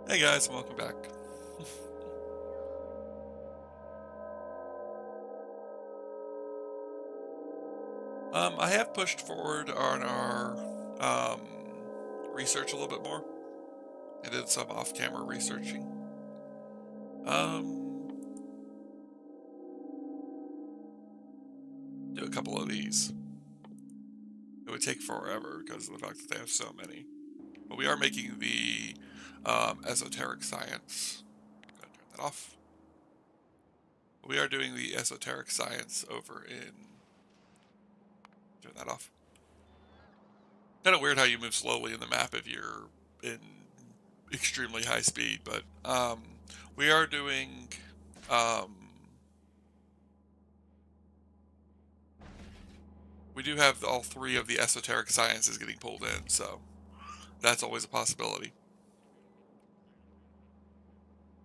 Hey guys, and welcome back. I have pushed forward on our research a little bit more. I did some off-camera researching. Um, do a couple of these. It would take forever because of the fact that they have so many. But we are making the esoteric science. Gotta turn that off. We are doing the esoteric science over in. Turn that off. Kind of weird how you move slowly in the map if you're in extremely high speed, but we are doing um, we do have all three of the esoteric sciences getting pulled in, so that's always a possibility.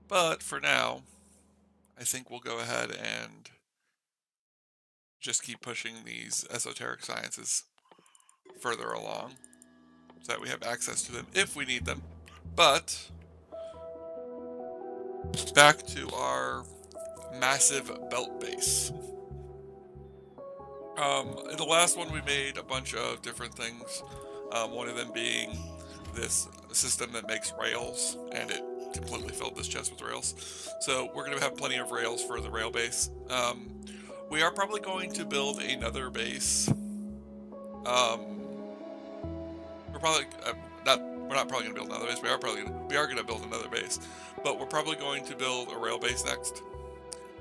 But for now, I think we'll go ahead and just keep pushing these esoteric sciences further along so that we have access to them if we need them. But back to our massive belt base. In the last one, we made a bunch of different things. One of them being this system that makes rails, and it completely filled this chest with rails. So we're going to have plenty of rails for the rail base. We are probably going to build another base. We're probably not. We're not probably going to build another base. We are going to build another base, but we're probably going to build a rail base next.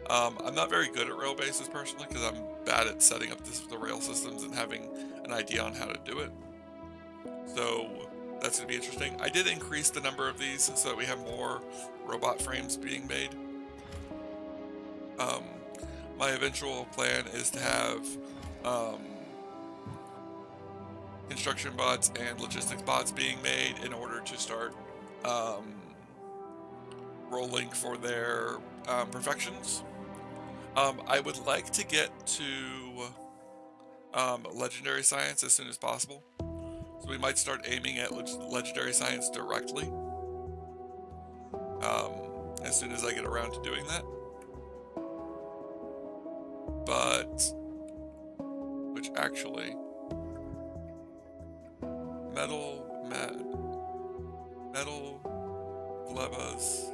I'm not very good at rail bases personally because I'm bad at setting up the rail systems and having an idea on how to do it. So that's going to be interesting. I did increase the number of these so that we have more robot frames being made. Um, my eventual plan is to have um, construction bots and logistics bots being made in order to start um, rolling for their perfections. I would like to get to legendary science as soon as possible. So we might start aiming at legendary science directly um, as soon as I get around to doing that. But, which actually, metal, levas,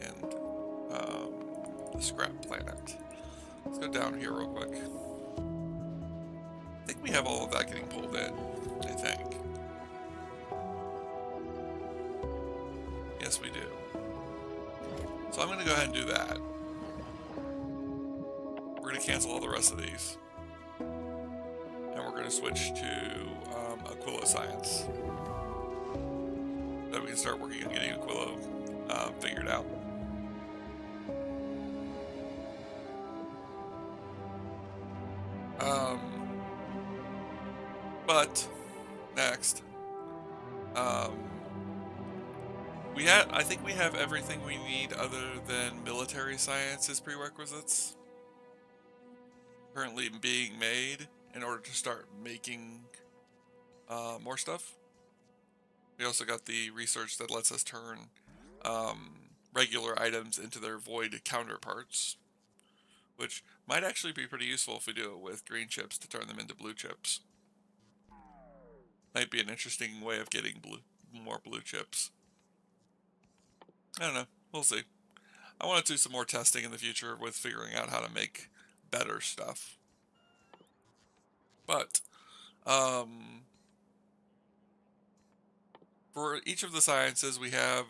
and the scrap planet. Let's go down here real quick. I think we have all of that getting pulled in, I think. Yes, we do. So I'm going to go ahead and do that. We're going to cancel all the rest of these. And we're going to switch to Aquilo Science. Then we can start working on getting Aquilo figured out. But next, I think we have everything we need other than military science as prerequisites currently being made in order to start making more stuff. We also got the research that lets us turn regular items into their void counterparts, which might actually be pretty useful if we do it with green chips to turn them into blue chips. Might be an interesting way of getting more blue chips. I don't know. We'll see. I want to do some more testing in the future with figuring out how to make better stuff. But for each of the sciences, we have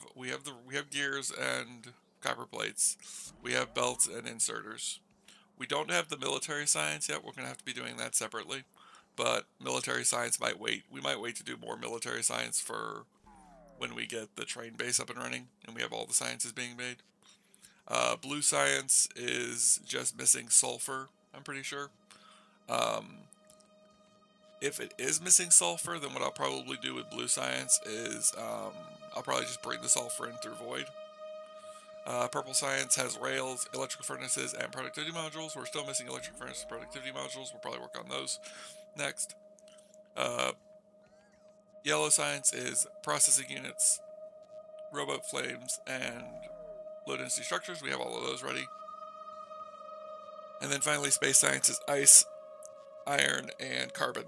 gears and copper plates. We have belts and inserters. We don't have the military science yet. We're going to have to be doing that separately. But military science might wait. We might wait to do more military science for when we get the train base up and running and we have all the sciences being made. Blue science is just missing sulfur, I'm pretty sure. If it is missing sulfur, then what I'll probably do with blue science is I'll probably just bring the sulfur in through void. Purple science has rails, electrical furnaces, and productivity modules. We're still missing electric furnace and productivity modules. We'll probably work on those next. Yellow science is processing units, rowboat flames, and low density structures. We have all of those ready. And then finally, space science is ice, iron, and carbon.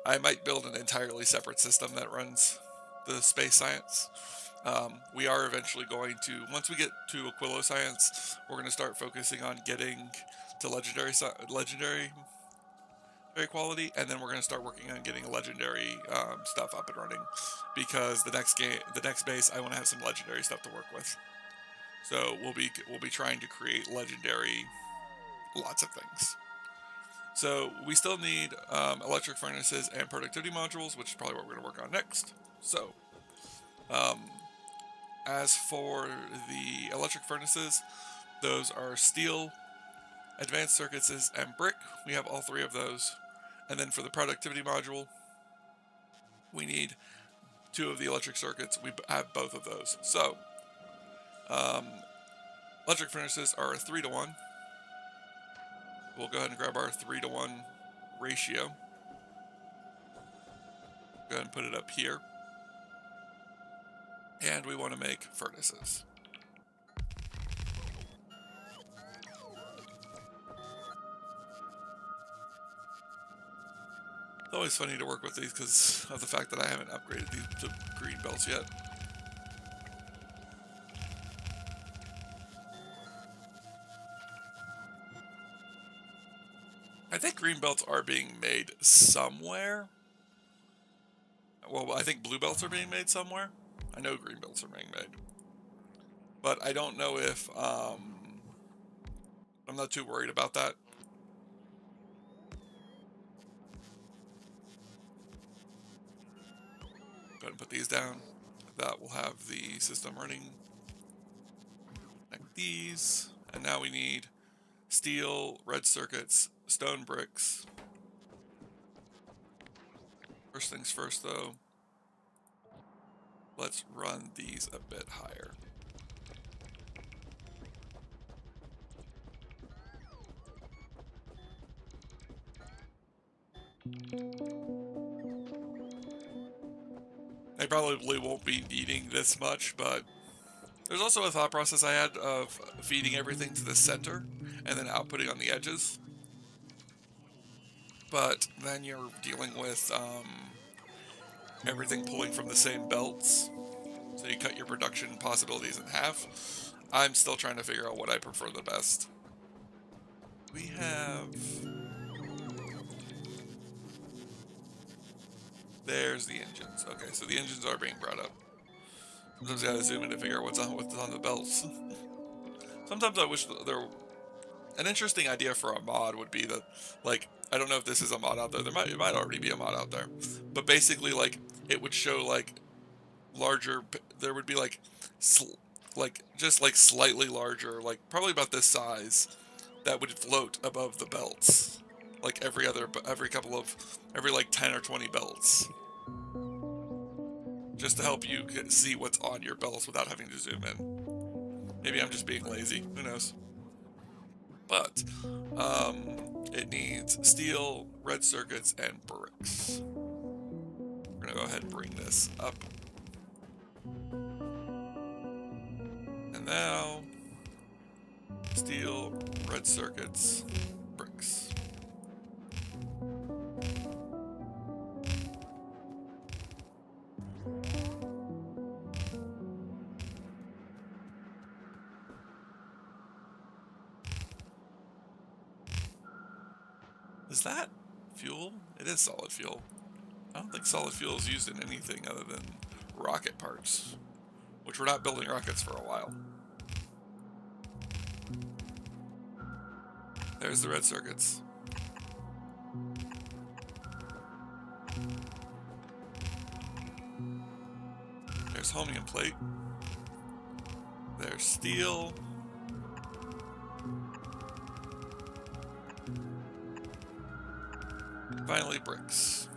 I might build an entirely separate system that runs the space science. We are eventually going to, once we get to Aquilo science, we're going to start focusing on getting to legendary quality, and then we're going to start working on getting legendary stuff up and running, because the next base, I want to have some legendary stuff to work with. So we'll be trying to create legendary lots of things. So we still need electric furnaces and productivity modules, which is probably what we're going to work on next. So as for the electric furnaces, those are steel, advanced circuits, and brick. We have all three of those. And then for the productivity module, we need 2 of the electric circuits. We have both of those. So electric furnaces are a 3-to-1. We'll go ahead and grab our 3-to-1 ratio. Go ahead and put it up here. And we want to make furnaces. It's always funny to work with these because of the fact that I haven't upgraded these to green belts yet. I think green belts are being made somewhere. Well, I think blue belts are being made somewhere. I know green belts are being made. But I don't know if... I'm not too worried about that. Go ahead and put these down. That will have the system running like these. And now we need steel, red circuits, stone bricks. First things first, though. Let's run these a bit higher. I probably won't be needing this much, but there's also a thought process I had of feeding everything to the center and then outputting on the edges. But then you're dealing with everything pulling from the same belts, so you cut your production possibilities in half. I'm still trying to figure out what I prefer the best. We have... There's the engines. Okay, so the engines are being brought up. Sometimes I gotta zoom in to figure out what's on the belts. Sometimes I wish there... An interesting idea for a mod would be that, like, I don't know if this is a mod out there. It might already be a mod out there. But basically, like, it would show, like, larger... There would be, like, just, like, slightly larger, like, probably about this size, that would float above the belts. Like, every like, 10 or 20 belts. Just to help you see what's on your belts without having to zoom in. Maybe I'm just being lazy. Who knows? But it needs steel, red circuits, and bricks. We're going to go ahead and bring this up. And now, steel, red circuits, bricks. Is that fuel? It is solid fuel. I don't think solid fuel is used in anything other than rocket parts, which we're not building rockets for a while. There's the red circuits. There's chromium plate. There's steel. Finally, bricks.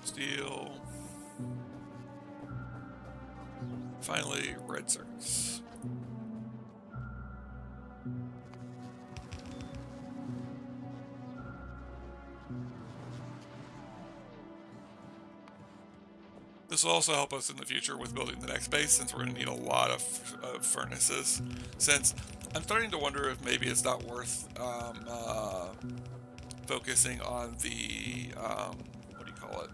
Steel. Finally, red circuits. This will also help us in the future with building the next base, since we're going to need a lot of furnaces. Since I'm starting to wonder if maybe it's not worth focusing on the, what do you call it?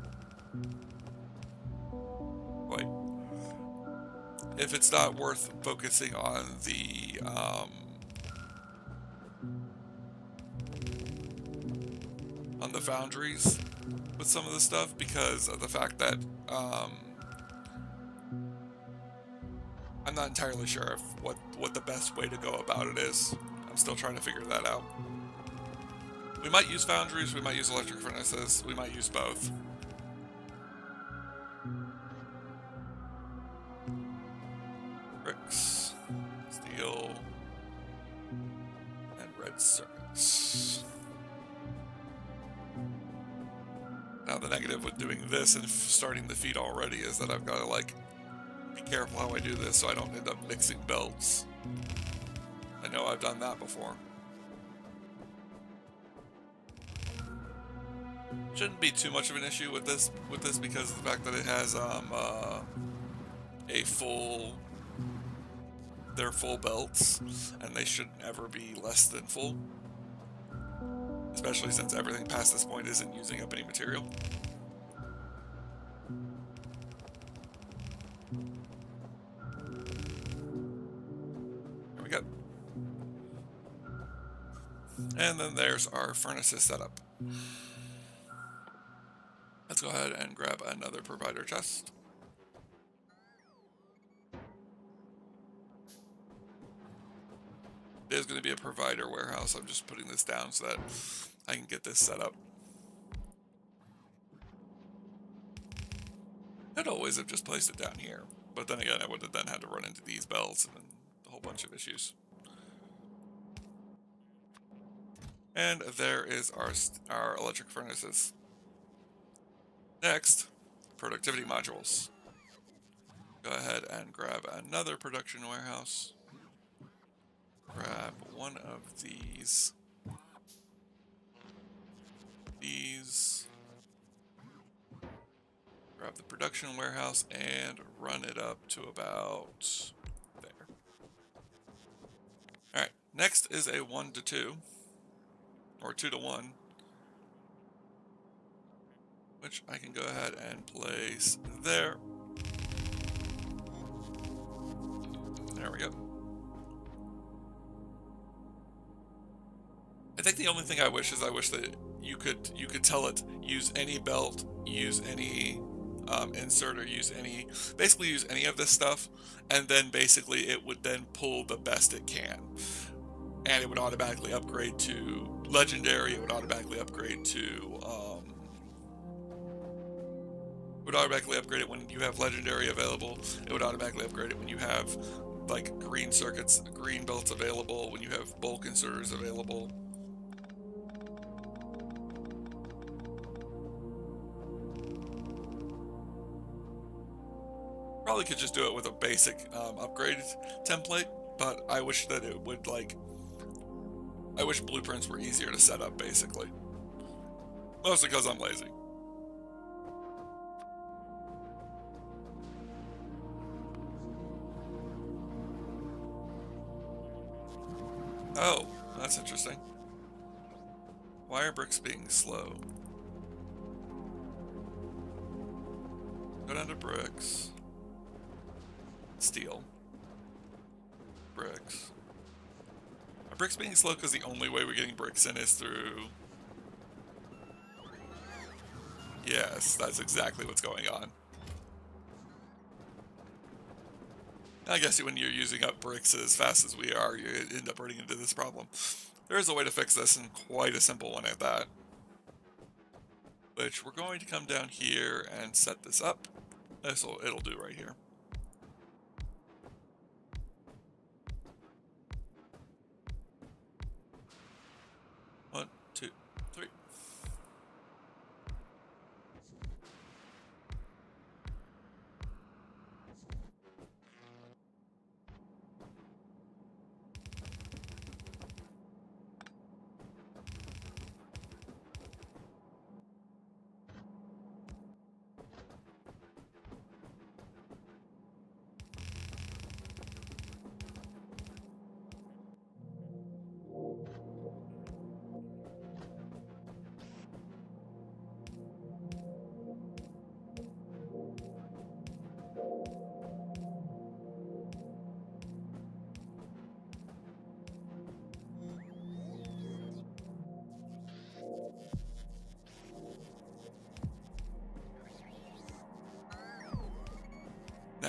Wait. If it's not worth focusing on the foundries with some of the stuff, because of the fact that I'm not entirely sure if what the best way to go about it is. I'm still trying to figure that out. We might use foundries, we might use electric furnaces, we might use both. Bricks, steel, and red circuits. Now the negative with doing this and starting the feed already is that I've got to like be careful how I do this so I don't end up mixing belts. I know I've done that before. Shouldn't be too much of an issue with this because of the fact that it has they're full belts, and they should never be less than full. Especially since everything past this point isn't using up any material. There we go. And then there's our furnaces set up. Let's go ahead and grab another provider chest. There's going to be a provider warehouse. I'm just putting this down so that I can get this set up. I'd always have just placed it down here, but then again I would have then had to run into these belts and then a whole bunch of issues. And there is our electric furnaces. Next, productivity modules. Go ahead and grab another production warehouse. Grab one of these. Grab the production warehouse and run it up to about there. Alright, next is a 1 to 2, or 2 to 1, which I can go ahead and place there. There we go. I think the only thing I wish that you could tell it use any belt, use any insert, or basically use any of this stuff, and then basically it would then pull the best it can, and it would automatically upgrade to legendary. It would automatically upgrade to it when you have legendary available. It would automatically upgrade it when you have like green circuits, green belts available, when you have bulk inserters available. Probably could just do it with a basic upgrade template, but I wish that it would I wish blueprints were easier to set up, basically. Mostly because I'm lazy. Oh, that's interesting. Why are bricks being slow? Go down to bricks. Steel. Bricks. Are bricks being slow because the only way we're getting bricks in is through... Yes, that's exactly what's going on. I guess when you're using up bricks as fast as we are, you end up running into this problem. There is a way to fix this, and quite a simple one at that. Which we're going to come down here and set this up. It'll do right here. One, two, three.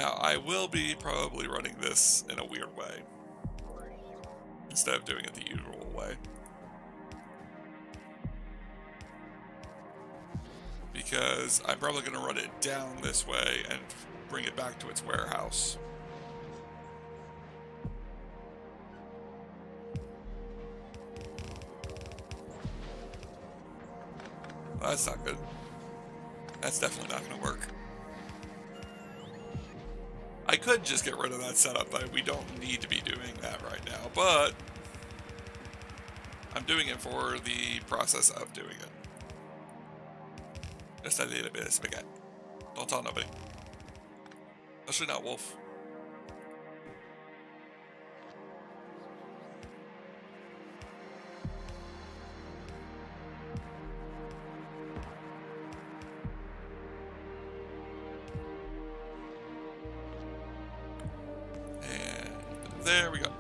Now, I will be probably running this in a weird way, instead of doing it the usual way. Because I'm probably going to run it down this way and bring it back to its warehouse. Well, that's not good. That's definitely not going to work. I could just get rid of that setup, but we don't need to be doing that right now. But I'm doing it for the process of doing it. Just a little bit of spaghetti. Don't tell nobody. Especially not Wolf. And there we go.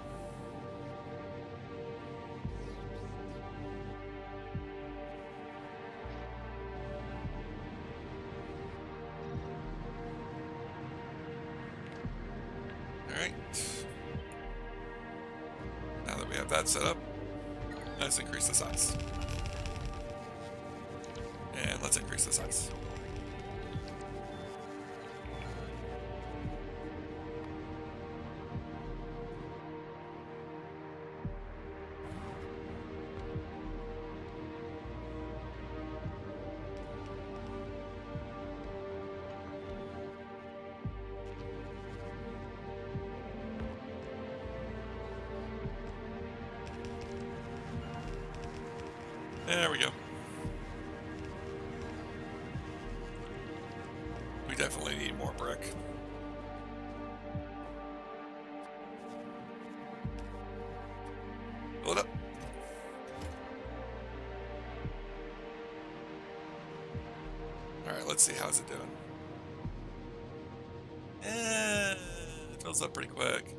Alright. Now that we have that set up, let's increase the size. And let's increase the size. There we go. We definitely need more brick. Hold up. Alright, let's see how's it doing. It fills up pretty quick.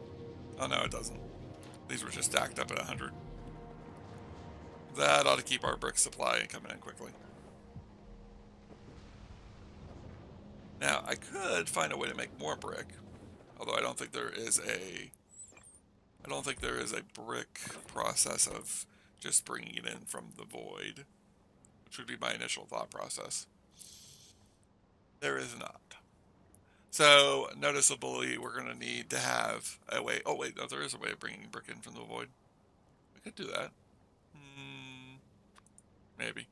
Oh no, it doesn't. These were just stacked up at 100. That ought to keep our brick supply coming in quickly. Now, I could find a way to make more brick, although I don't think there is a brick process of just bringing it in from the void, which would be my initial thought process. There is not. So, noticeably, we're going to need to have a way. Oh, wait, no, there is a way of bringing brick in from the void. We could do that. Maybe.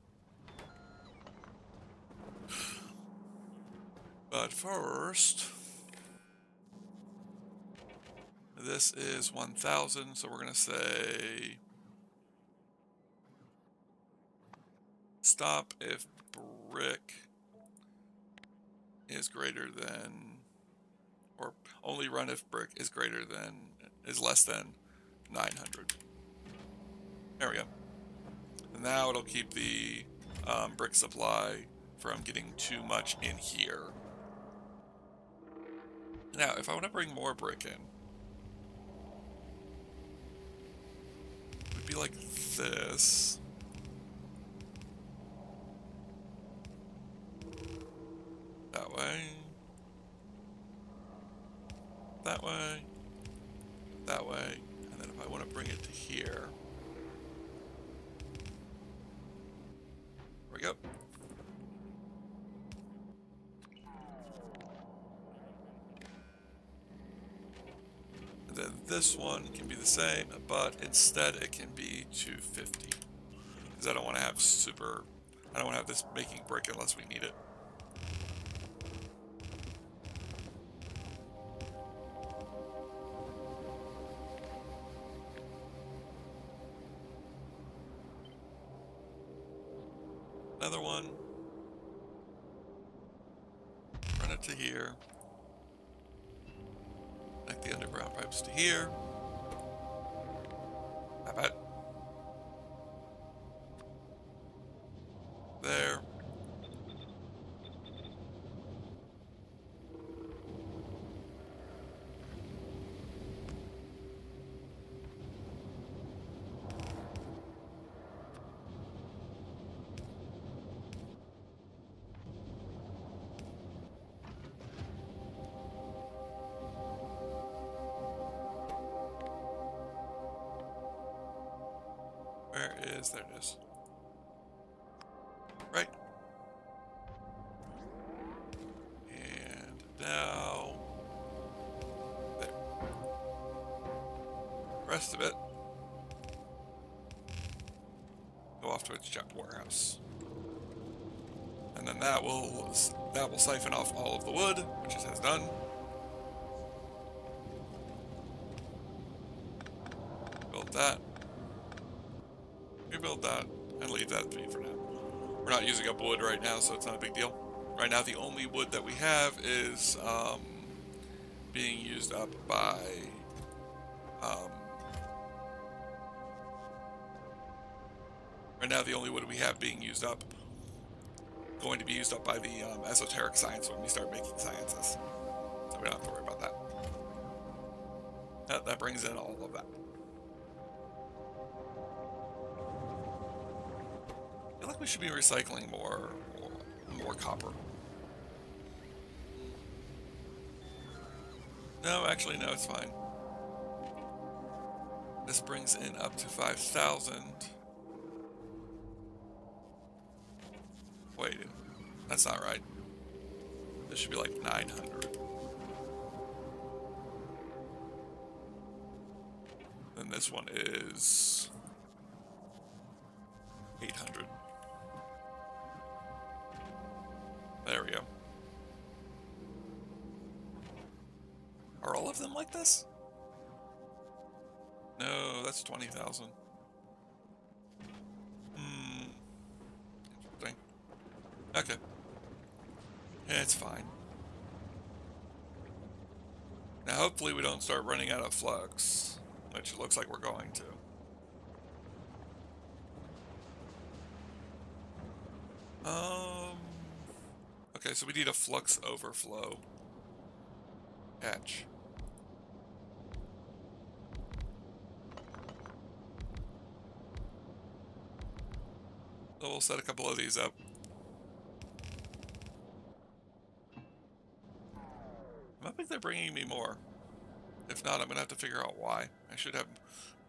But first, this is 1,000, so we're going to say stop if brick is greater than, or only run if brick is less than 900. There we go. And now it'll keep the brick supply from getting too much in here. Now, if I want to bring more brick in, it would be like this. That way. That way. That way. And then if I want to bring it to here. There we go. And then this one can be the same, but instead it can be 250. Because I don't want to have this making brick unless we need it. Another one. Run it to here. Connect the underground pipes to here. How about there? is. There it is. Right. And now... there. The rest of it go off to its junk warehouse. And then that will siphon off all of the wood, which it has done. Build that. Rebuild that, and leave that be for now. We're not using up wood right now, so it's not a big deal. Right now, the only wood that we have is being used up by right now, the only wood we have being used up, going to be used up by the esoteric science when we start making sciences. So we don't have to worry about that. That brings in all of that. I feel like we should be recycling more copper. No, actually, no, it's fine. This brings in up to 5,000. Wait, that's not right. This should be like 900. Then this one is 800. There we go. Are all of them like this? No, that's 20,000. Interesting. Okay. Yeah, it's fine. Now, hopefully we don't start running out of flux, which it looks like we're going to. Okay, so we need a flux overflow hatch. So we'll set a couple of these up. I'm hoping they're bringing me more. If not, I'm going to have to figure out why. I should have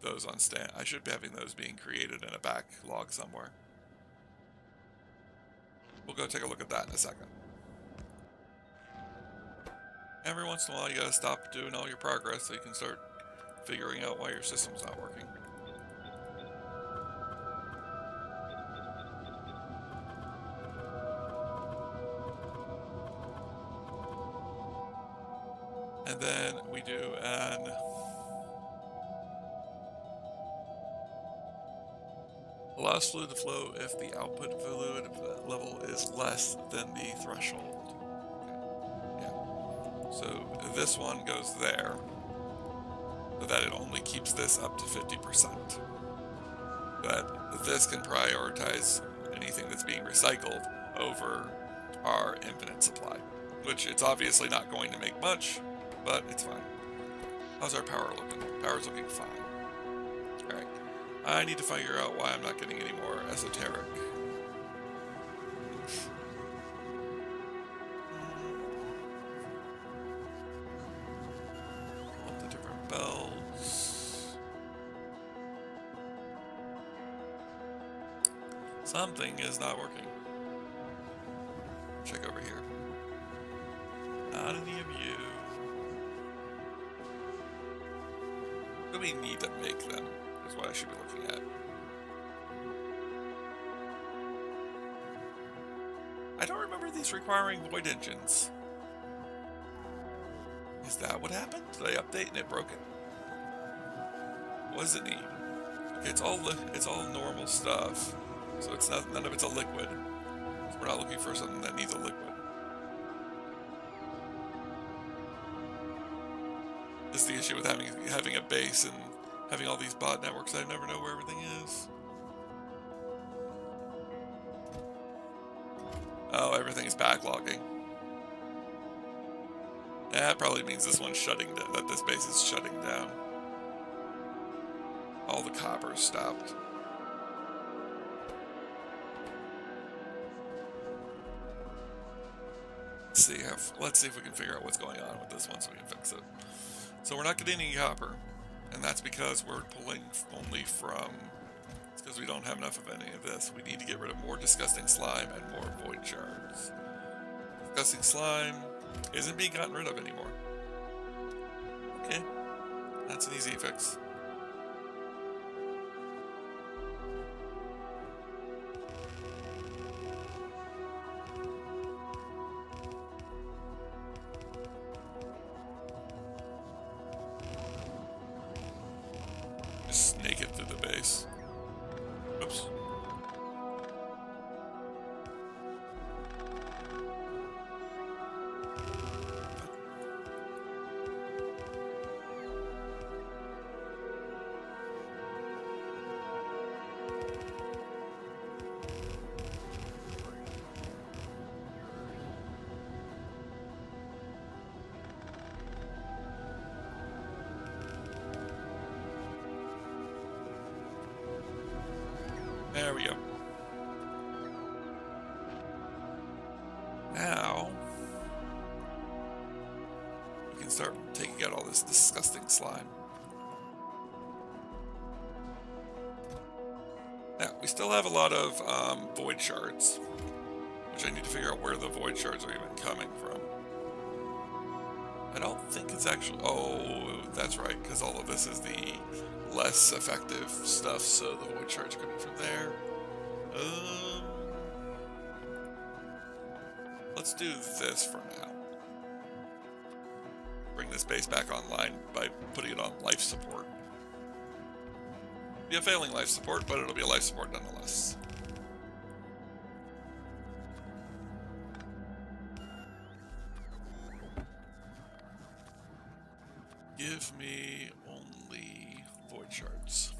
those on stand. I should be having those being created in a backlog somewhere. We'll go take a look at that in a second. Every once in a while, you gotta stop doing all your progress so you can start figuring out why your system's not working. And then we do an allows fluid to flow if the output fluid level is less than the threshold. So this one goes there, so that it only keeps this up to 50%. But this can prioritize anything that's being recycled over our infinite supply, which it's obviously not going to make much, but it's fine. How's our power looking? Power's looking fine. Alright, I need to figure out why I'm not getting any more esoteric. Something is not working. Check over here. Not any of you. What do we need to make them? Is what I should be looking at. I don't remember these requiring void engines. Is that what happened? Did I update and it broke it? What does it need? Okay, it's all normal stuff. So it's not, none of it's a liquid. So we're not looking for something that needs a liquid. This is the issue with having a base and having all these bot networks. I never know where everything is. Oh, everything's backlogging. That probably means this one's shutting down, that this base is shutting down. All the copper's stopped. Let's see if we can figure out what's going on with this one so we can fix it. So we're not getting any copper, and that's because we're pulling only from, it's because we don't have enough of any of this. We need to get rid of more disgusting slime and more void shards. Disgusting slime isn't being gotten rid of anymore. Okay, that's an easy fix. Just snake it through the base. Oops. There we go. Now, we can start taking out all this disgusting slime. Now, we still have a lot of void shards, which I need to figure out where the void shards are even coming from. I don't think it's actually... Oh, that's right, because all of this is the less effective stuff, so the void shards are coming from there. Let's do this for now. Bring this base back online by putting it on life support. Be a failing life support, but it'll be a life support nonetheless. Give me only void shards.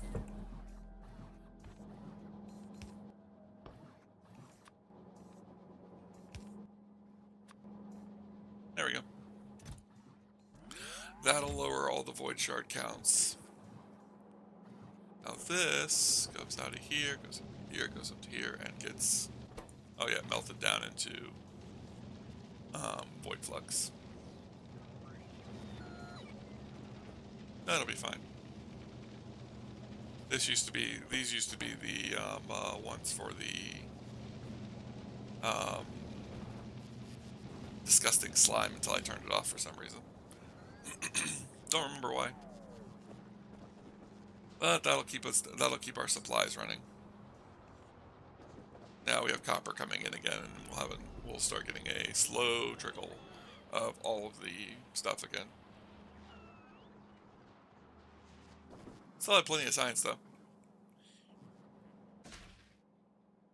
There we go. That'll lower all the void shard counts. Now this goes out of here, goes up here, goes up to here, and gets, oh yeah, melted down into void flux. That'll be fine. This used to be, these used to be the ones for the disgusting slime until I turned it off for some reason. Don't remember why. But that'll keep our supplies running. Now we have copper coming in again, and we'll start getting a slow trickle of all of the stuff again. Still have plenty of science though.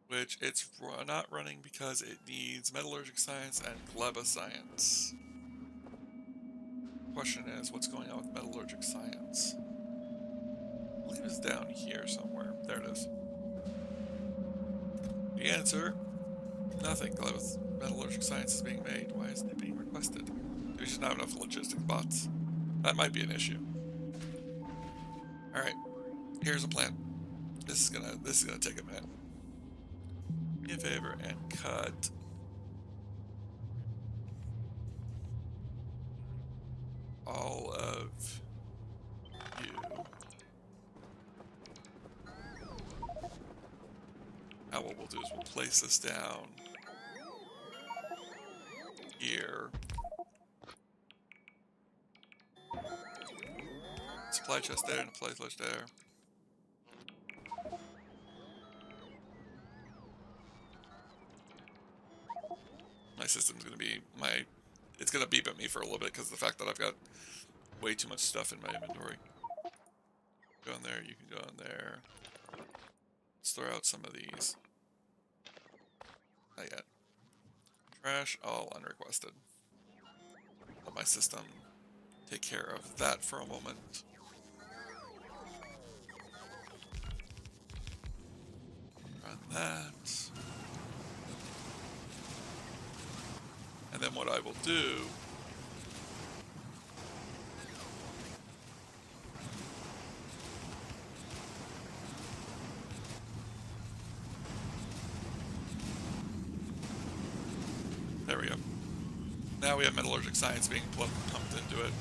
Which it's not running because it needs metallurgic science and gleba science. Question is, what's going on with metallurgic science? I believe it's down here somewhere. There it is. The answer, nothing. Metallurgic science is being made. Why isn't it being requested? We just don't have enough logistics bots. That might be an issue. Alright, here's a plan. This is gonna take a minute. Do me a favor and cut all of you. Now what we'll do is we'll place this down here. Supply chest there and a supply chest there. My system's gonna be it's gonna beep at me for a little bit because of the fact that I've got way too much stuff in my inventory. Go in there, you can go in there. Let's throw out some of these. Not yet. Trash, all unrequested. Let my system take care of that for a moment. Run that. And then what I will do there we go. Now we have metallurgic science being pumped into it.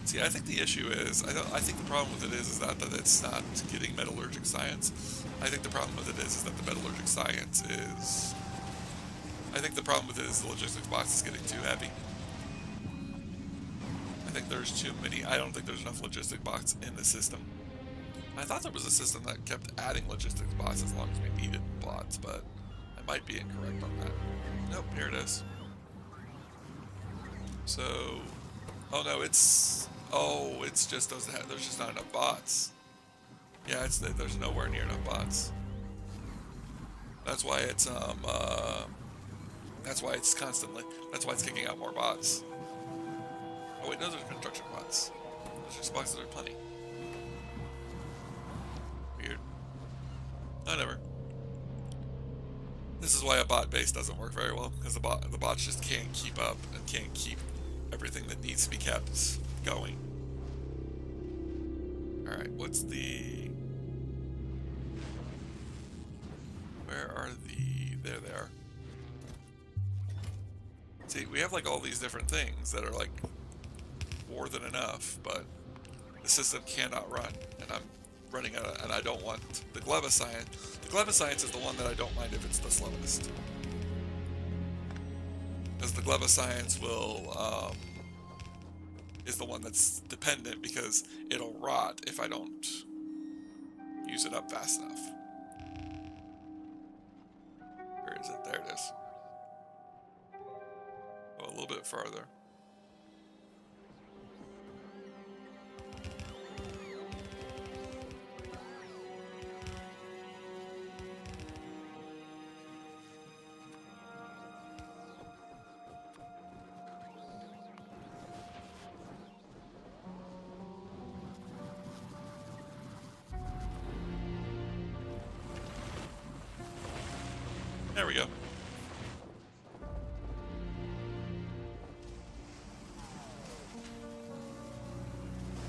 See, I think the issue is, I think the problem with it is that it's not getting metallurgic science. I think the problem with it is that the metallurgic science is... I think the problem with it is the logistics box is getting too heavy. I think there's too many... I don't think there's enough logistic box in the system. I thought there was a system that kept adding logistics box as long as we needed bots, but I might be incorrect on that. Nope, here it is. So... Oh no, it's... Oh, it's just doesn't have... There's just not enough bots. Yeah, it's there's nowhere near enough bots. That's why it's that's why it's constantly... That's why it's kicking out more bots. Oh wait, no, there's construction bots. There's just bots that are plenty. Weird. Whatever. This is why a bot base doesn't work very well, because the bots just can't keep up and can't keep everything that needs to be kept going. Alright, what's the... Where are the... There they are. See, we have like all these different things that are like more than enough, but the system cannot run, and I'm running out of, and I don't want the Gleva Science. The Gleva Science is the one that I don't mind if it's the slowest. Because the Gleva Science will, is the one that's dependent because it'll rot if I don't use it up fast enough. Where is it? There it is. Go a little bit farther. There we go.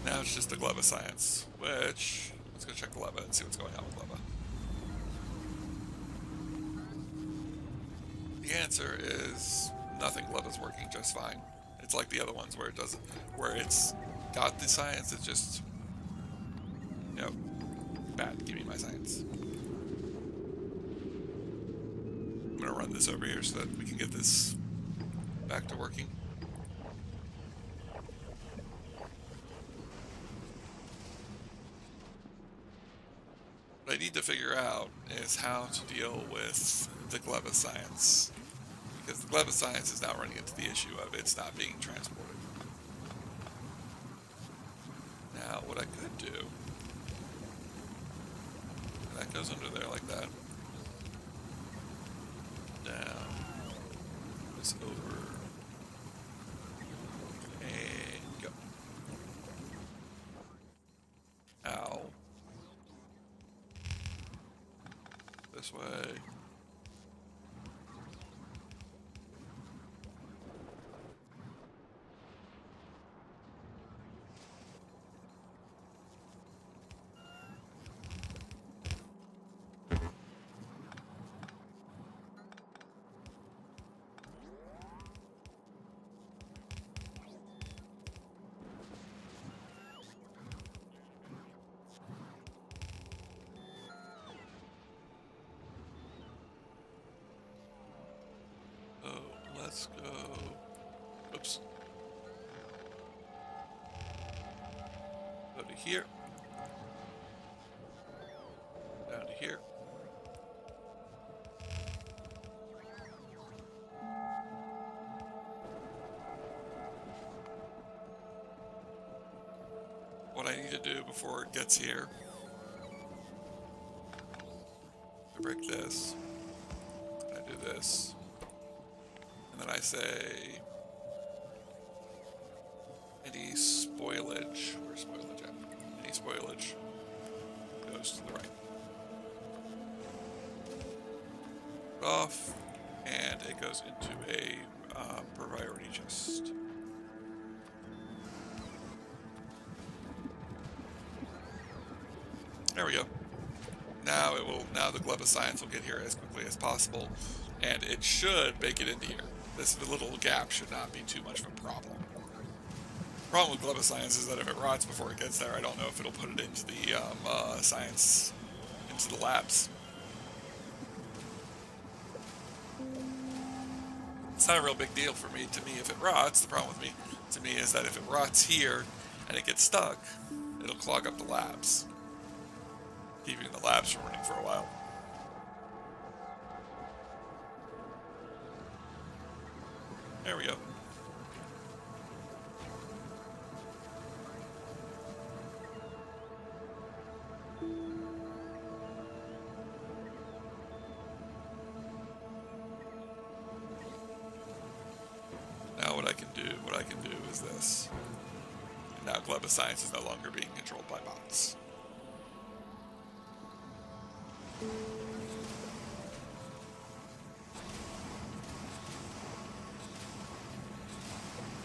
Now it's just the Gleva Science, which... Let's go check Gleva and see what's going on with Gleva. The answer is nothing. Gleva's working just fine. It's like the other ones where it doesn't... Where it's got the science, it's just... You know, bad. Give me my science. I'm gonna run this over here so that we can get this back to working. What I need to figure out is how to deal with the Gleva Science, because the Gleva Science is now running into the issue of it's not being transported. Now, what I could do, and that goes under there like that. Down, this over, and go. Ow. This way. Let's go. Oops. Go to here. Down to here. What I need to do before it gets here, I break this, I do this. And then I say, any spoilage, where's spoilage at? Any spoilage goes to the right. Off, and it goes into a priority chest. There we go. Now the Gleva Science will get here as quickly as possible, and it should make it into here. This little gap should not be too much of a problem. Problem with Gleba Science is that if it rots before it gets there, I don't know if it'll put it into the science, into the labs. It's not a real big deal for me. To me, if it rots, the problem with me, to me, is that if it rots here and it gets stuck, it'll clog up the labs, keeping the labs from running for a while. There we go. Now what I can do is this. And now Gleba Science is no longer being controlled by bots.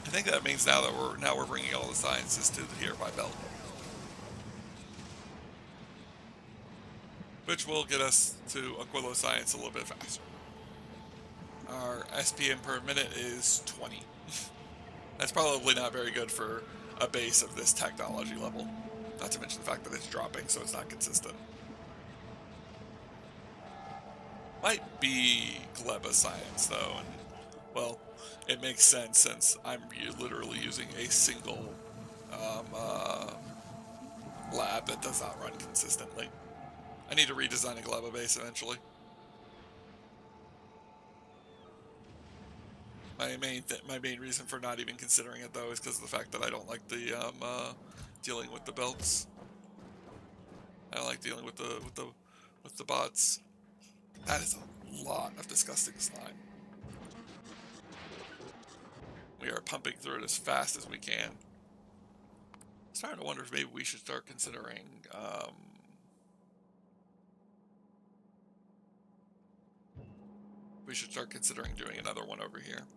I think that means now that we're bringing all the sciences to the nearby belt, which will get us to Aquilo Science a little bit faster. Our SPM per minute is 20. That's probably not very good for a base of this technology level. Not to mention the fact that it's dropping, so it's not consistent. Might be Gleba Science, though, and, well, it makes sense since I'm literally using a single lab that does not run consistently. I need to redesign a Gleba base eventually. My main reason for not even considering it, though, is because of the fact that I don't like the dealing with the belts. I don't like dealing with the bots. That is a lot of disgusting slime. We are pumping through it as fast as we can. I'm starting to wonder if maybe we should start considering doing another one over here.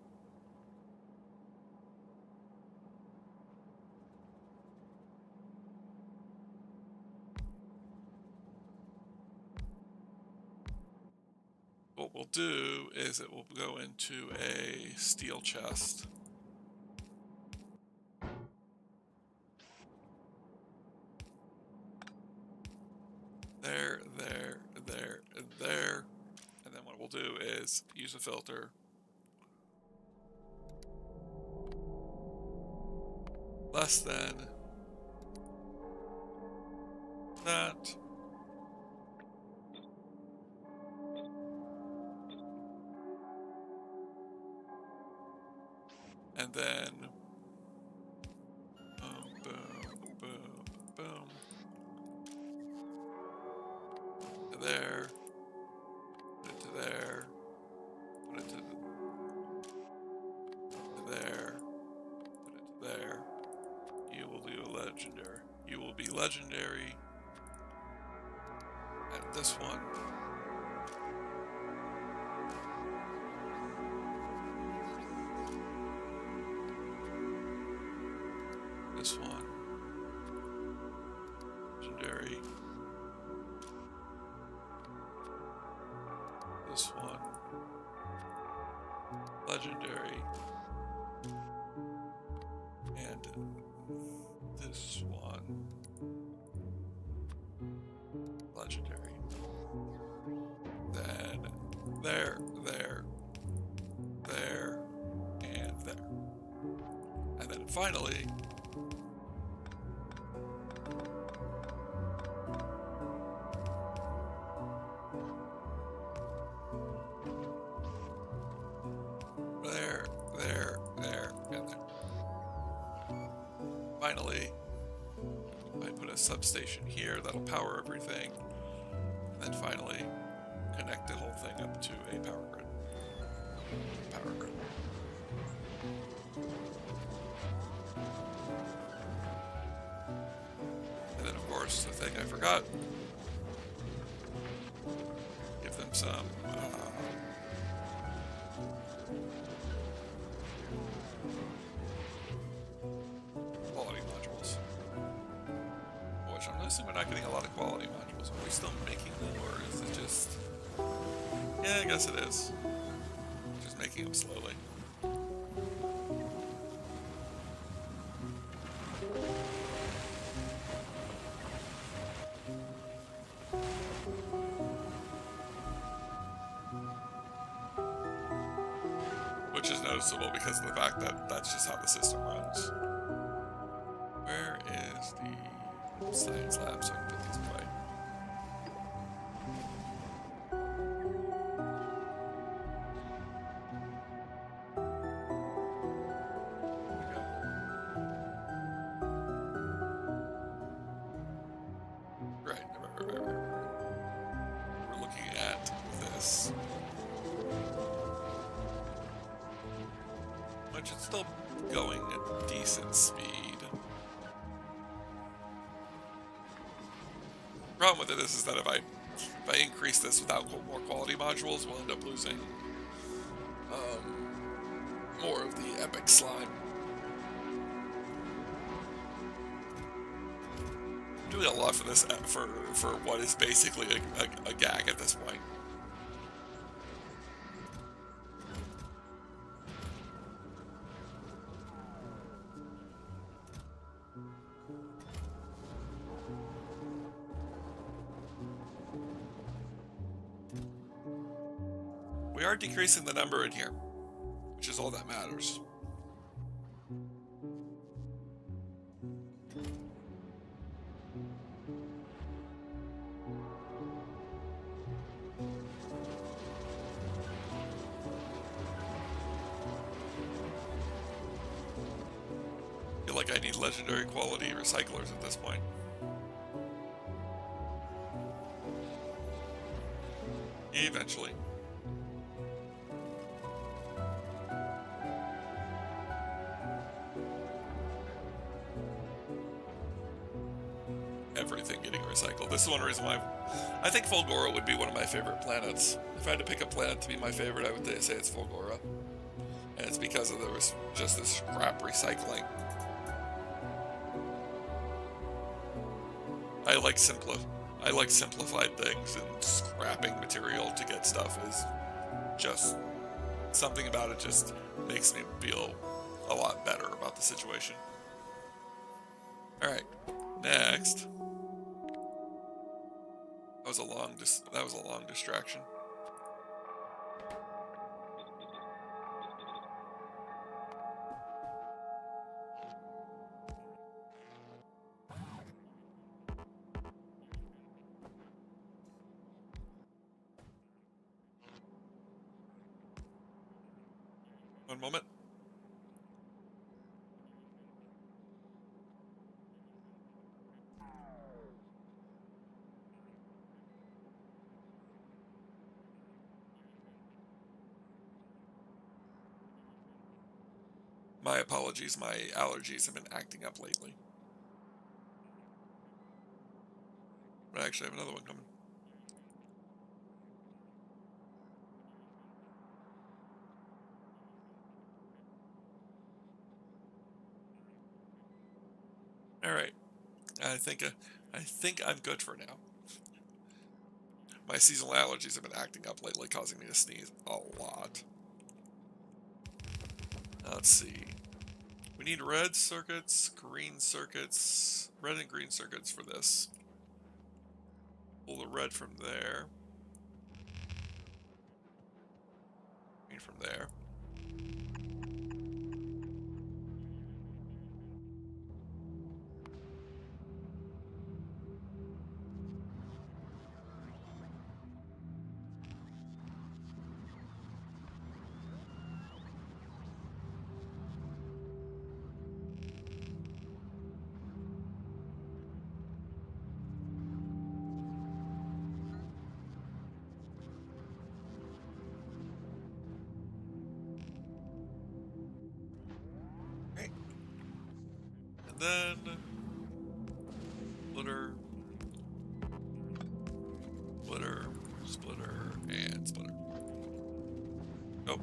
What we'll do is it will go into a steel chest. There, there, there, and there. And then what we'll do is use a filter. Less than that. And then boom, boom, boom, boom. To there. Put it to there. Put it to there. Put it to there. You will do legendary. You will be legendary. And this one. This one. Legendary. This one. Legendary. And this one. Legendary. Then there, there, there, and there. And then finally, there, there, there, and there. Finally, I put a substation here that'll power everything. And then finally, connect the whole thing up to a power grid. And then, of course, the thing I forgot, give them some quality modules. Which I'm assuming we're not getting a lot of quality modules. Are we still making them, or is it just... Yeah, I guess it is. Just making them slowly. which is noticeable because of the fact that that's just how the system runs. Where is the science lab so I can put these away? There we go. Right. We're looking at this. Which is still going at decent speed. The problem with it is that if I increase this without more quality modules, we'll end up losing more of the epic slime. I'm doing a lot for this for what is basically a gag at this point. We are decreasing the number in here, which is all that matters. I feel like I need legendary quality recyclers at this point. Eventually. Everything getting recycled. This is one reason why I think Fulgora would be one of my favorite planets. If I had to pick a planet to be my favorite, I would say it's Fulgora. And it's because of just this scrap recycling. I like simplified things, and scrapping material to get stuff is just something about it just makes me feel a lot better about the situation. Alright, next. That was a long distraction. One moment. My apologies, my allergies have been acting up lately. But I actually have another one coming. Alright. I think I'm good for now. My seasonal allergies have been acting up lately, causing me to sneeze a lot. Let's see. We need red circuits, green circuits, red and green circuits for this. Pull the red from there. Green from there. And then splitter, and splitter. Oh,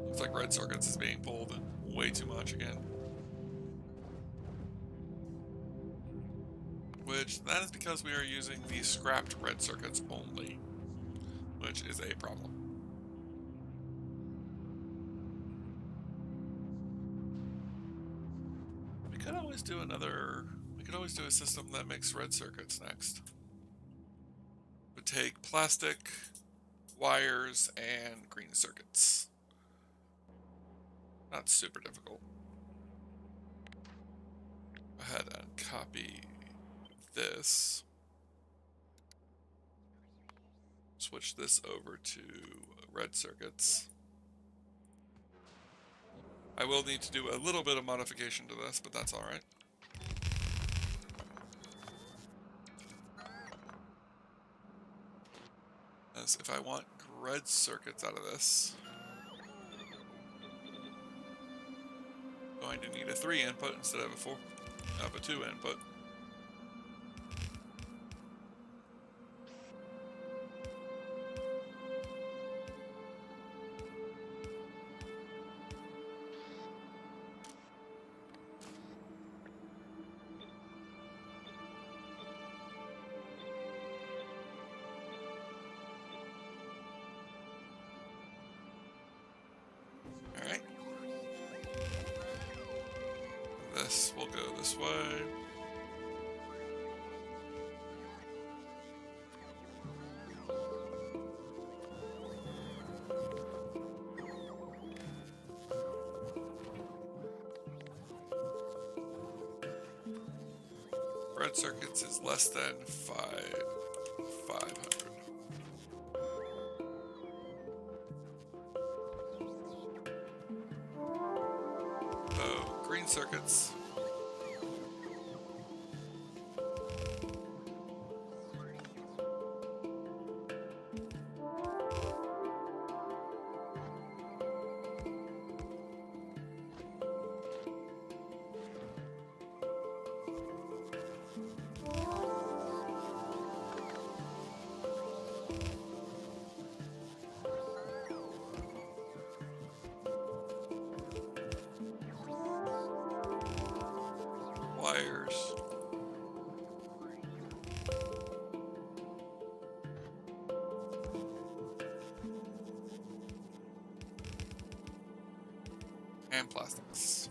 looks like red circuits is being pulled way too much again. Which, that is because we are using the scrapped red circuits only, which is a problem. We could always do a system that makes red circuits next. Would take plastic, wires, and green circuits. Not super difficult. Go ahead and copy this. Switch this over to red circuits. I will need to do a little bit of modification to this, but that's alright. As if I want red circuits out of this, I'm going to need a 3 input instead of a 2 input. Alright. This will go this way. Red circuits is less than 500. So green circuits. Wires. And plastics.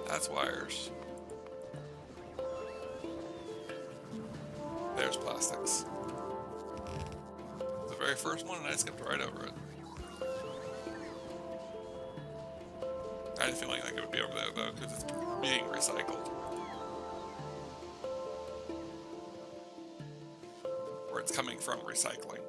That's wires. There's plastics. The very first one, and I skipped right over it. I had a feeling like it would be over there though, because it's being recycled. Or it's coming from recycling.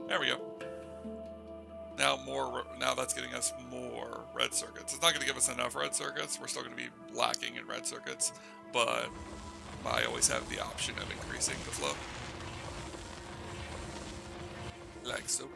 There we go. Now that's getting us more red circuits. It's not going to give us enough red circuits. We're still going to be lacking in red circuits, but I always have the option of increasing the flow. Like so.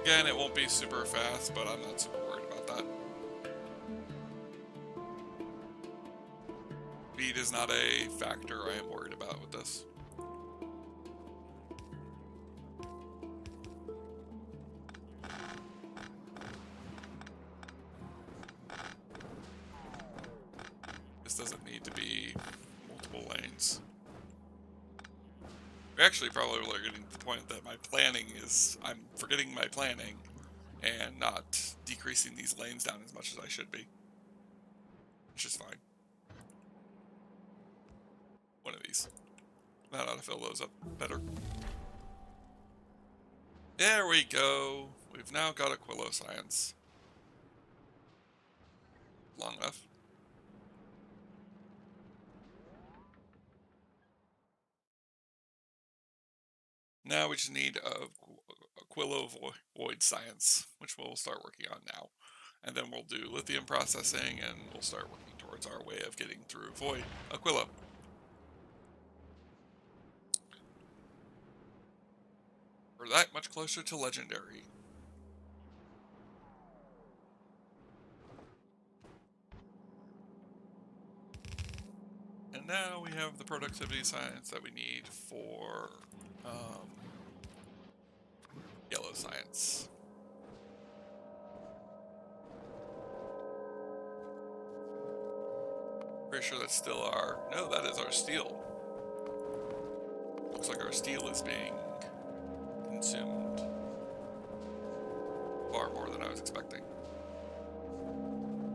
Again, it won't be super fast, but I'm not super worried about that. Speed is not a factor I am worried about with this. This doesn't need to be multiple lanes. We actually probably are getting to the point that my planning is, I'm forgetting my planning and not decreasing these lanes down as much as I should be. Which is fine. One of these. That ought to fill those up better. There we go. We've now got a Quillo Science. long enough. Now we just need a Quillo Void Science, which we'll start working on now. And then we'll do lithium processing, and we'll start working towards our way of getting through Void Aquilo. We're that much closer to Legendary. And now we have the productivity science that we need for yellow science. Pretty sure that's still our... No, that is our steel. Looks like our steel is being consumed far more than I was expecting.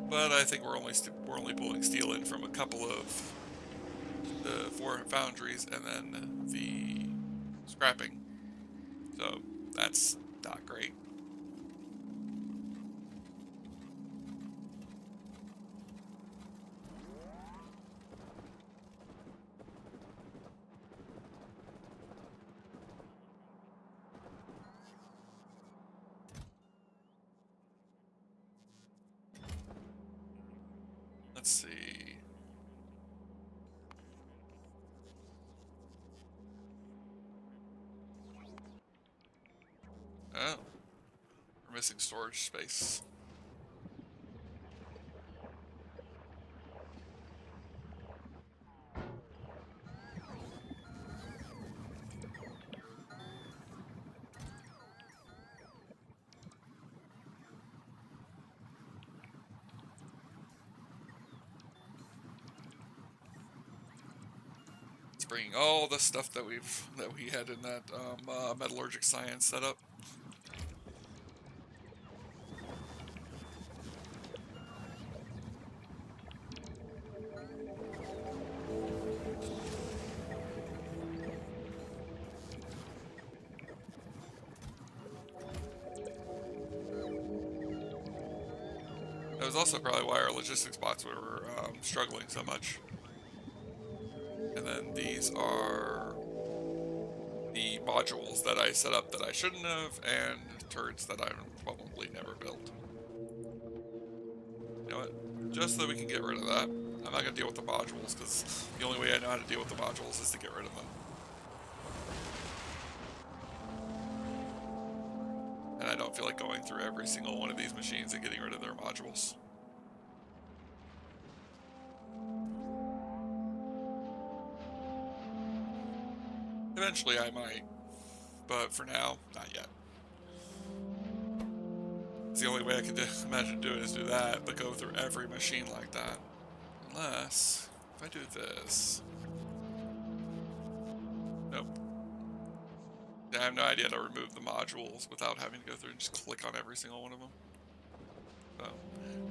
But I think we're only pulling steel in from a couple of the 4 foundries and then the scrapping. So that's not great. Let's see. Oh, we're missing storage space. It's bringing all the stuff that we had in that metallurgic science setup. That was also probably why our logistics bots were struggling so much. And then these are the modules that I set up that I shouldn't have, and turrets that I probably never built. You know what? Just so we can get rid of that. I'm not going to deal with the modules, because the only way I know how to deal with the modules is to get rid of them. And I don't feel like going through every single one of these machines and getting rid of their modules. Eventually I might, but for now, not yet. It's the only way I could imagine doing is do that, but go through every machine like that. Unless, if I do this... Nope. I have no idea how to remove the modules without having to go through and just click on every single one of them. So,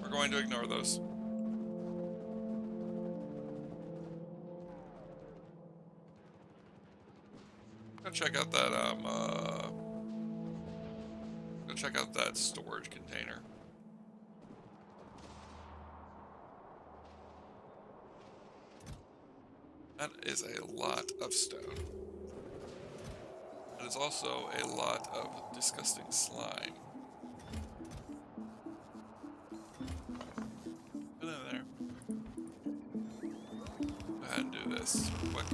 we're going to ignore those. Go check out that, go check out that storage container. That is a lot of stone. It is also a lot of disgusting slime. Get in there. Go ahead and do this real quick.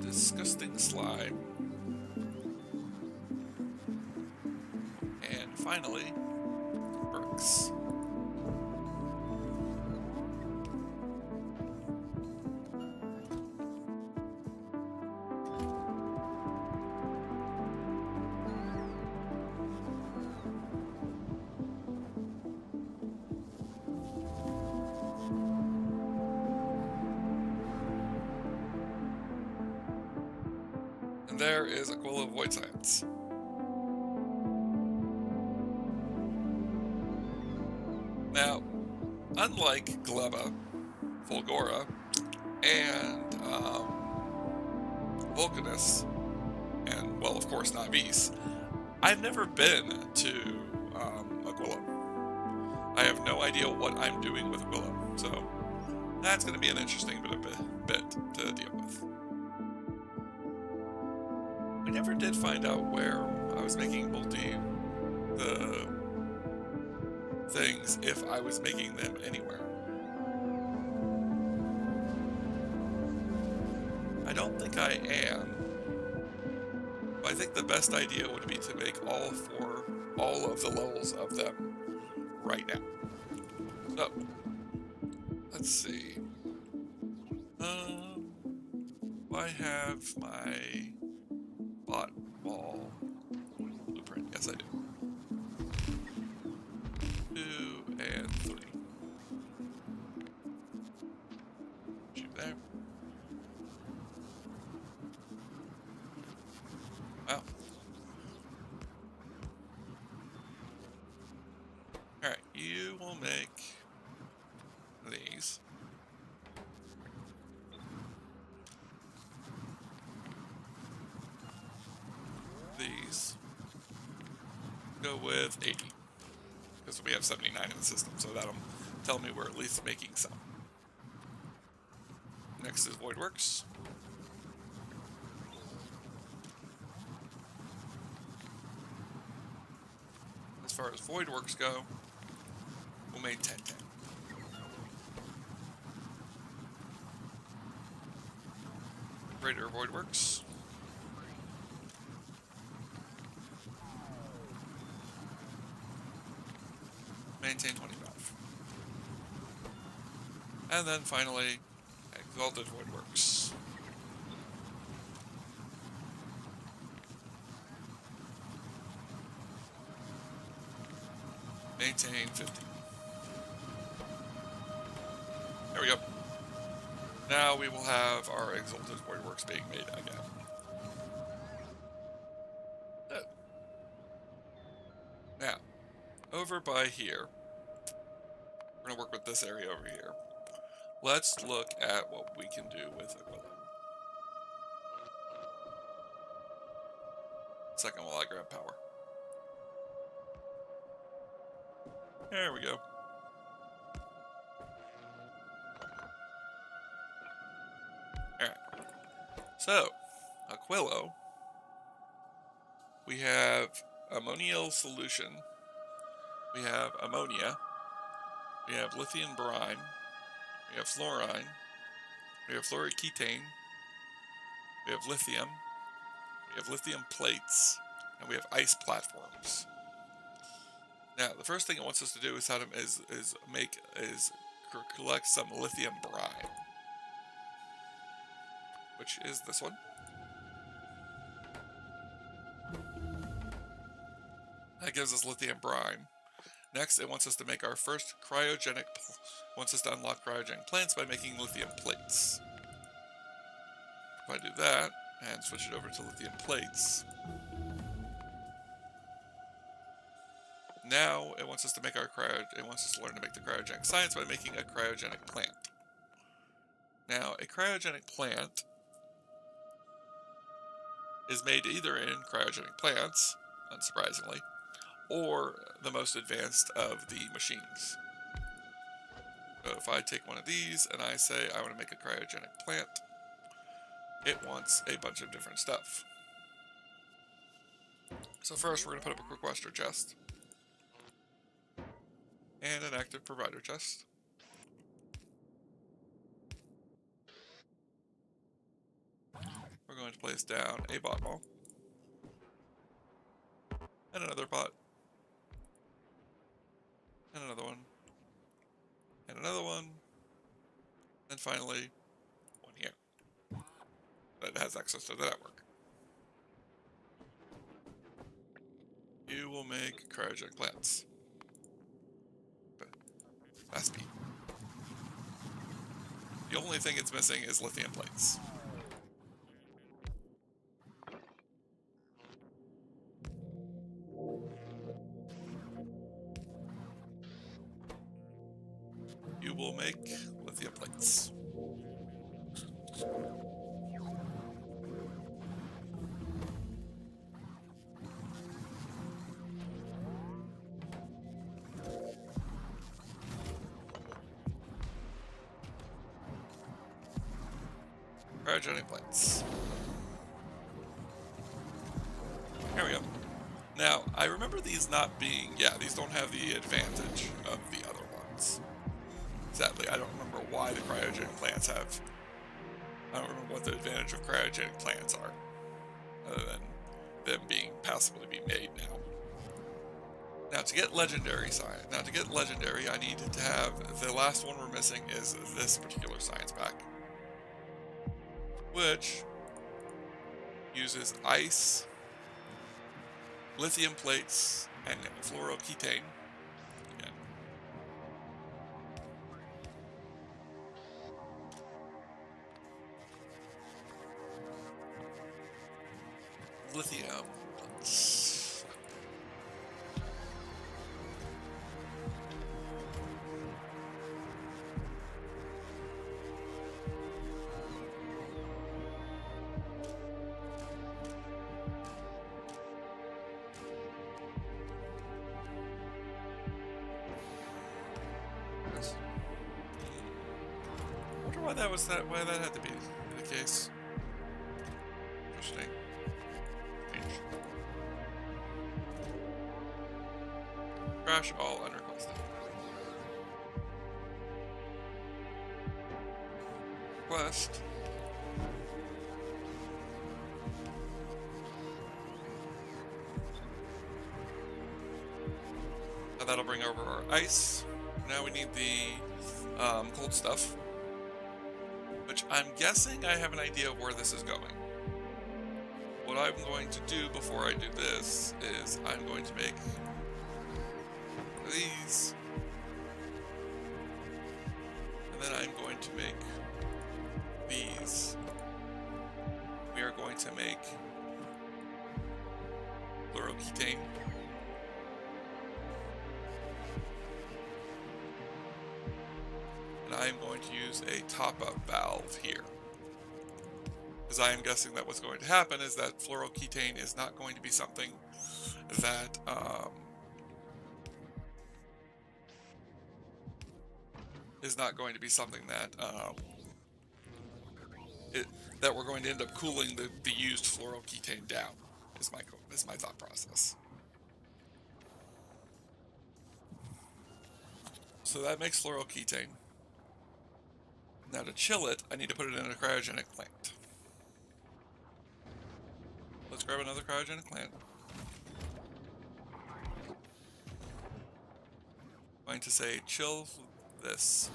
Disgusting slime. And finally, bricks. And there is Aquila Void Science. Now, unlike Gleba, Fulgora, and Vulcanus, and, well, of course, Navis, I've never been to Aquila. I have no idea what I'm doing with Aquila, so that's going to be an interesting bit to deal with. We never did find out where I was making the things, if I was making them anywhere. I don't think I am. I think the best idea would be to make all of the levels of them right now. So, let's see. I have my bot wall blueprint. Yes, I do. 2 and 3. Shoot there. Wow. Alright, you will make these. These. Go with 80. Because we have 79 in the system, so that'll tell me we're at least making some. Next is Voidworks. As far as Voidworks go, we'll make 10. Greater Voidworks. Maintain 25. And then finally, Exalted Voidworks. Maintain 50. There we go. Now we will have our Exalted Voidworks being made again. Good. Now, over by here, we're going to work with this area over here. Let's look at what we can do with Aquila. Second while I grab power. There we go. Alright. So, Aquilo, we have ammonial solution, we have ammonia, we have lithium brine, we have fluorine, we have fluoride ketane, we have lithium plates, and we have ice platforms. Now, the first thing it wants us to do is collect some lithium brine, which is this one. That gives us lithium brine. Next, it wants us to make our first wants us to unlock cryogenic plants by making lithium plates. If I do that, and switch it over to lithium plates, now it wants us to learn to make the cryogenic science by making a cryogenic plant. Now, a cryogenic plant is made either in cryogenic plants, unsurprisingly, or the most advanced of the machines. So if I take one of these and I say I want to make a cryogenic plant, it wants a bunch of different stuff. So first we're going to put up a requester chest and an active provider chest. We're going to place down a bot ball and another bot and another one and another one, and finally one here that has access to the network. You will make cryogenic plants. Fast speed. The only thing it's missing is lithium plates. Cryogenic plants. There we go. Now, I remember these not being... Yeah, these don't have the advantage of the other ones. Sadly, I don't remember why the cryogenic plants have... I don't remember what the advantage of cryogenic plants are, other than them being possibly be made now. Now to get legendary science, I need to have, the last one we're missing is this particular science pack, which uses ice, lithium plates, and fluoroketane. Again. Lithium plates. I wonder why that had to be the case. Interesting. Crash all unrequested. Quest. Now that'll bring over our ice. Now we need the cold stuff, which I'm guessing I have an idea of where this is going. What I'm going to do before I do this is I'm going to make these, and then I'm going to make these. We are going to make fluoroketane. And I am going to use a top-up valve here. Because I am guessing that what's going to happen is that fluoroketane is not going to be something that that we're going to end up cooling the used fluoroketane down. Is my thought process. So that makes fluoroketane. Now to chill it, I need to put it in a cryogenic plant. Let's grab another cryogenic plant. I'm going to say chill this.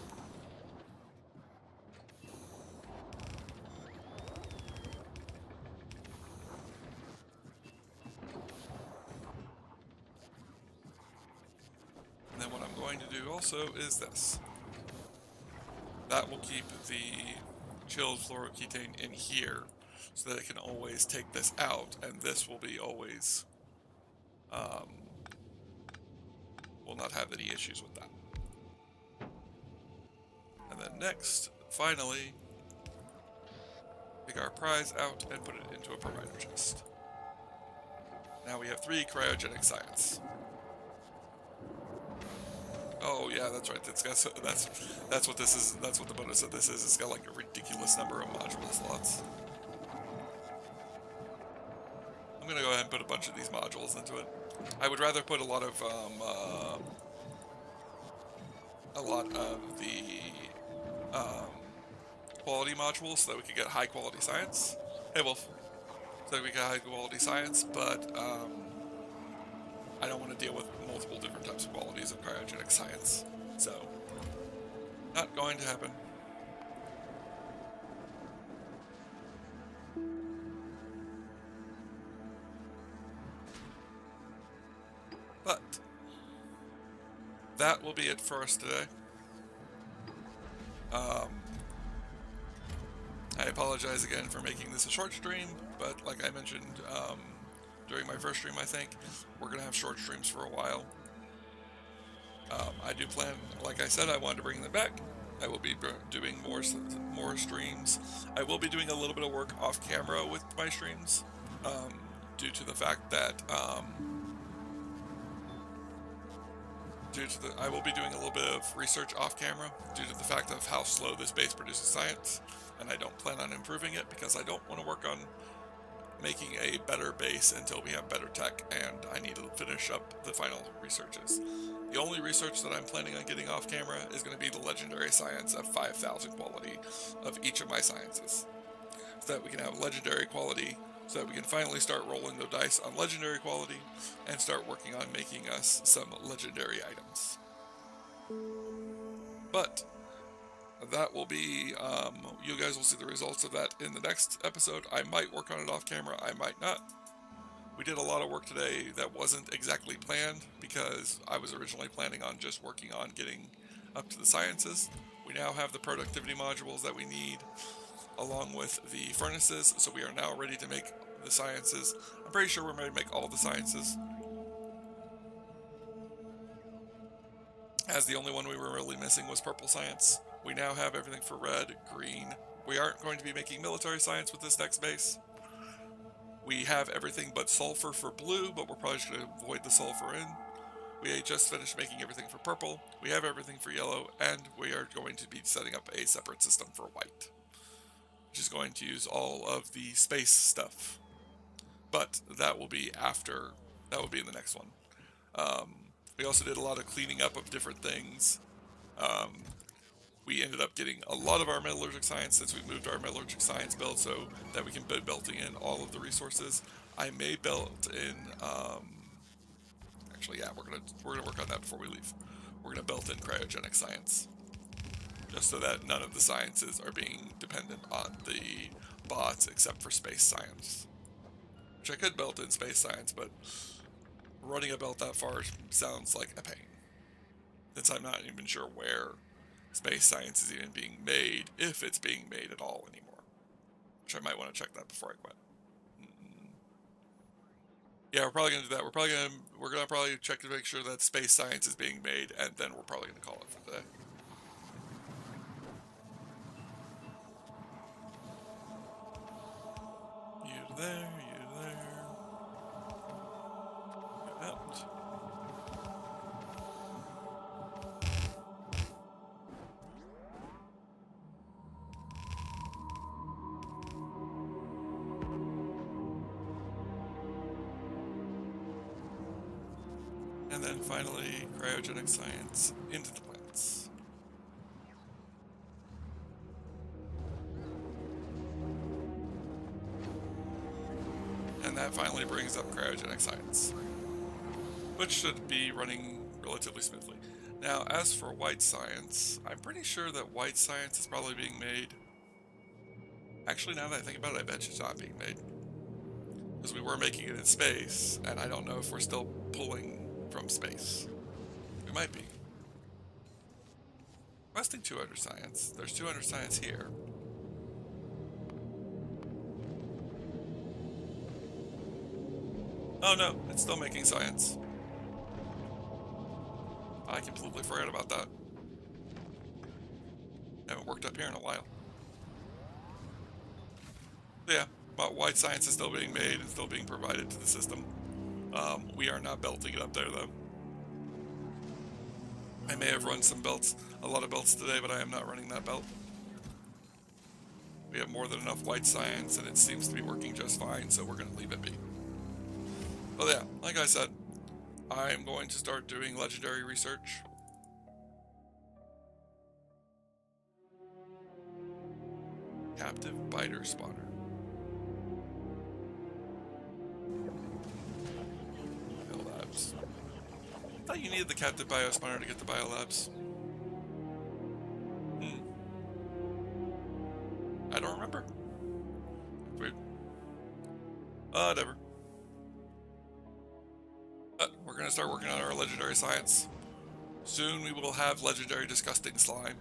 And then what I'm going to do also is this. That will keep the chilled fluoroketane in here so that it can always take this out, and this will be always, will not have any issues with that. And then next, finally, take our prize out and put it into a provider chest. Now we have 3 cryogenic science. Oh yeah, that's right. That's what this is. That's what the bonus of this is. It's got like a ridiculous number of module slots. I'm gonna go ahead and put a bunch of these modules into it. I would rather put a lot of the quality modules so that we could get high quality science. Hey Wolf, so that we get high quality science, but I don't want to deal with multiple different types of qualities of cryogenic science, so not going to happen. But that will be it for us today. I apologize again for making this a short stream, but like I mentioned during my first stream, I think, we're going to have short streams for a while. I do plan, like I said, I wanted to bring them back. I will be doing more streams. I will be doing a little bit of work off camera with my streams, due to the fact that I will be doing a little bit of research off camera due to the fact of how slow this base produces science, and I don't plan on improving it because I don't want to work on making a better base until we have better tech, and I need to finish up the final researches. The only research that I'm planning on getting off camera is going to be the legendary science of 5,000 quality of each of my sciences, so that we can have legendary quality, so that we can finally start rolling the dice on legendary quality and start working on making us some legendary items. But that will be, you guys will see the results of that in the next episode. I might work on it off camera, I might not. We did a lot of work today that wasn't exactly planned because I was originally planning on just working on getting up to the sciences. We now have the productivity modules that we need along with the furnaces, so we are now ready to make the sciences. I'm pretty sure we're ready to make all the sciences, as the only one we were really missing was purple science. We now have everything for red, green. We aren't going to be making military science with this next base. We have everything but sulfur for blue, but we're probably just going to avoid the sulfur in. We just finished making everything for purple. We have everything for yellow, and we are going to be setting up a separate system for white, which is going to use all of the space stuff. But that will be after, that will be in the next one. We also did a lot of cleaning up of different things. We ended up getting a lot of our metallurgic science since we moved our metallurgic science build so that we can be belting in all of the resources. I may belt in, actually, yeah, we're gonna work on that before we leave. We're gonna belt in cryogenic science, just so that none of the sciences are being dependent on the bots except for space science. Which I could belt in space science, but running a belt that far sounds like a pain, since I'm not even sure where space science is even being made, if it's being made at all anymore. Which I might want to check that before I quit. Yeah, we're probably gonna do that. We're gonna probably check to make sure that space science is being made, and then we're probably gonna call it for the day. You there, you there. You out. And then finally, cryogenic science into the plants. And that finally brings up cryogenic science, which should be running relatively smoothly. Now, as for white science, I'm pretty sure that white science is probably being made. Actually, now that I think about it, I bet it's not being made. Because we were making it in space, and I don't know if we're still pulling from space. We might be. Requesting 200 science. There's 200 science here. Oh no, it's still making science. I completely forgot about that. Haven't worked up here in a while. So yeah, but white science is still being made and still being provided to the system. We are not belting it up there though. I may have run some belts, a lot of belts today, but I am not running that belt. We have more than enough white science and it seems to be working just fine, so we're going to leave it be. But yeah, like I said, I'm going to start doing legendary research. Captive biter spawner. Biolabs. I thought you needed the captive bio spawner to get the biolabs. I don't remember. Weird. Whatever. We're gonna start working on our legendary science. Soon we will have legendary disgusting slime.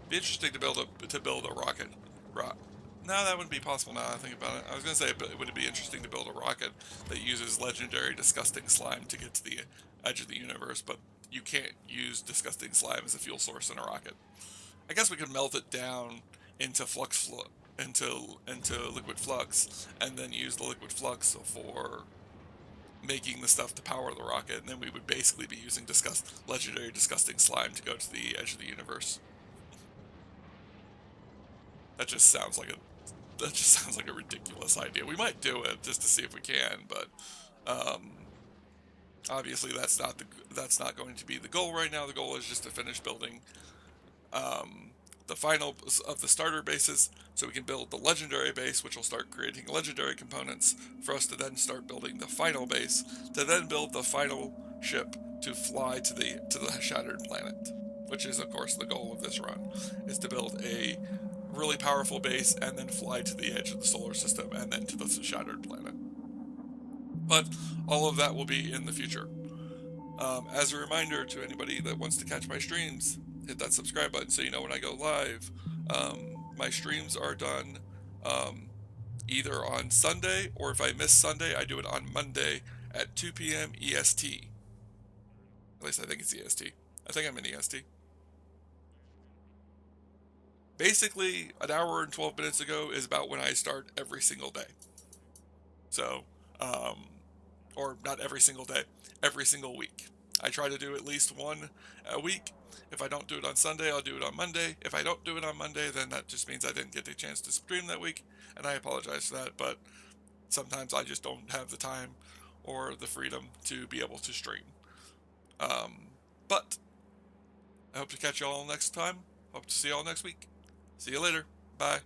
Be interesting to build a rocket. No, that wouldn't be possible now that I think about it. I was gonna say, but would it be interesting to build a rocket that uses legendary disgusting slime to get to the edge of the universe, but you can't use disgusting slime as a fuel source in a rocket. I guess we could melt it down into into liquid flux, and then use the liquid flux for making the stuff to power the rocket, and then we would basically be using legendary disgusting slime to go to the edge of the universe. That just sounds like a ridiculous idea. We might do it just to see if we can, but obviously that's not going to be the goal right now. The goal is just to finish building the final of the starter bases, so we can build the legendary base, which will start creating legendary components for us to then start building the final base, to then build the final ship to fly to the shattered planet, which is of course the goal of this run, is to build a really powerful base and then fly to the edge of the solar system and then to the shattered planet. But all of that will be in the future. As a reminder to anybody that wants to catch my streams, hit that subscribe button so you know when I go live. My streams are done either on Sunday, or if I miss Sunday, I do it on Monday at 2 p.m. EST. At least I think it's EST. I think I'm in EST. Basically, an hour and 12 minutes ago is about when I start every single day. So, or not every single day, every single week. I try to do at least one a week. If I don't do it on Sunday, I'll do it on Monday. If I don't do it on Monday, then that just means I didn't get a chance to stream that week, and I apologize for that, but sometimes I just don't have the time or the freedom to be able to stream. But I hope to catch you all next time. Hope to see you all next week. See you later. Bye.